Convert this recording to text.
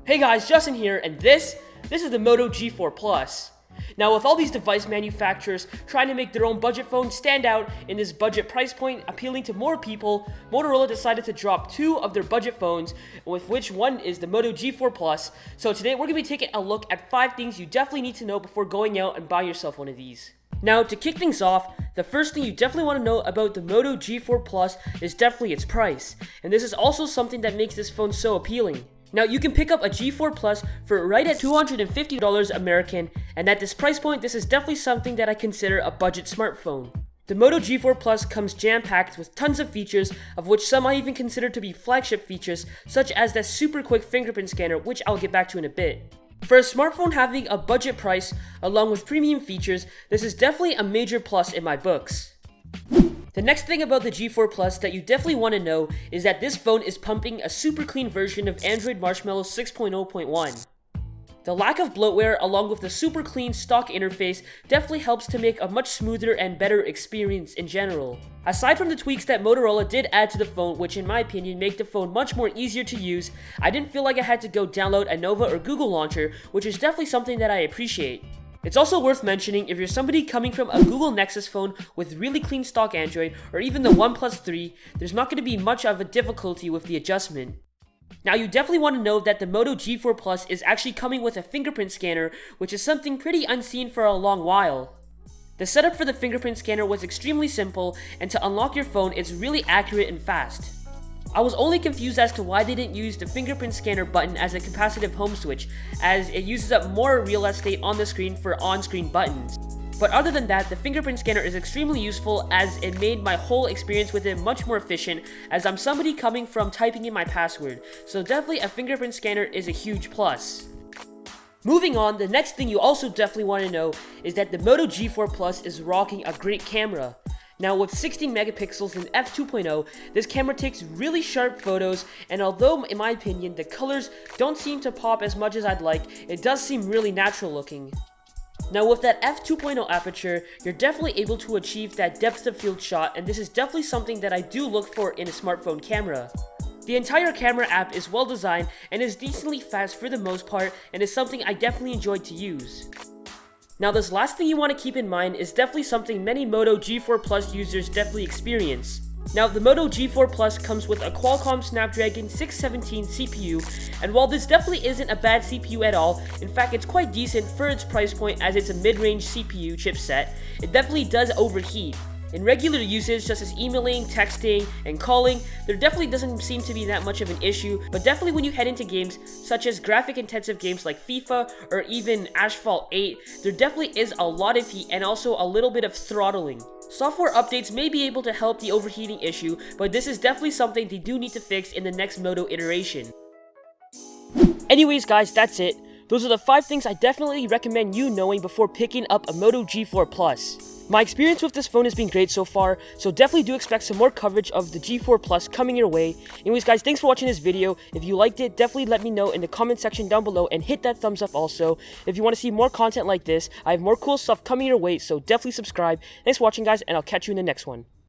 Hey guys, Justin here, and this is the Moto G4 Plus. Now, with all these device manufacturers trying to make their own budget phone stand out in this budget price point, appealing to more people, Motorola decided to drop two of their budget phones, with which one is the Moto G4 Plus. So today we're going to be taking a look at 5 things you definitely need to know before going out and buying yourself one of these. Now, to kick things off, the first thing you definitely want to know about the Moto G4 Plus is definitely its price, and this is also something that makes this phone so appealing. Now, you can pick up a G4 Plus for right at $250 American, and at this price point, this is definitely something that I consider a budget smartphone. The Moto G4 Plus comes jam-packed with tons of features, of which some I even consider to be flagship features, such as that super quick fingerprint scanner, which I'll get back to in a bit. For a smartphone having a budget price, along with premium features, this is definitely a major plus in my books. The next thing about the G4 Plus that you definitely want to know is that this phone is pumping a super clean version of Android Marshmallow 6.0.1. The lack of bloatware along with the super clean stock interface definitely helps to make a much smoother and better experience in general. Aside from the tweaks that Motorola did add to the phone, which in my opinion make the phone much more easier to use, I didn't feel like I had to go download a Nova or Google launcher, which is definitely something that I appreciate. It's also worth mentioning if you're somebody coming from a Google Nexus phone with really clean stock Android, or even the OnePlus 3, there's not going to be much of a difficulty with the adjustment. Now, you definitely want to know that the Moto G4 Plus is actually coming with a fingerprint scanner, which is something pretty unseen for a long while. The setup for the fingerprint scanner was extremely simple, and to unlock your phone, it's really accurate and fast. I was only confused as to why they didn't use the fingerprint scanner button as a capacitive home switch, as it uses up more real estate on the screen for on-screen buttons. But other than that, the fingerprint scanner is extremely useful as it made my whole experience with it much more efficient, as I'm somebody coming from typing in my password, so definitely a fingerprint scanner is a huge plus. Moving on, the next thing you also definitely want to know is that the Moto G4 Plus is rocking a great camera. Now, with 16 megapixels and f2.0, this camera takes really sharp photos, and although in my opinion the colors don't seem to pop as much as I'd like, it does seem really natural looking. Now, with that f2.0 aperture, you're definitely able to achieve that depth of field shot, and this is definitely something that I do look for in a smartphone camera. The entire camera app is well designed and is decently fast for the most part, and is something I definitely enjoyed to use. Now, this last thing you want to keep in mind is definitely something many Moto G4 Plus users definitely experience. Now, the Moto G4 Plus comes with a Qualcomm Snapdragon 617 CPU, and while this definitely isn't a bad CPU at all, in fact it's quite decent for its price point as it's a mid-range CPU chipset, it definitely does overheat. In regular usage such as emailing, texting, and calling, there definitely doesn't seem to be that much of an issue, but definitely when you head into games such as graphic-intensive games like FIFA or even Asphalt 8, there definitely is a lot of heat and also a little bit of throttling. Software updates may be able to help the overheating issue, but this is definitely something they do need to fix in the next Moto iteration. Anyways guys, that's it. Those are the 5 things I definitely recommend you knowing before picking up a Moto G4 Plus. My experience with this phone has been great so far, so definitely do expect some more coverage of the G4 Plus coming your way. Anyways guys, thanks for watching this video. If you liked it, definitely let me know in the comment section down below and hit that thumbs up also. If you want to see more content like this, I have more cool stuff coming your way, so definitely subscribe. Thanks for watching guys, and I'll catch you in the next one.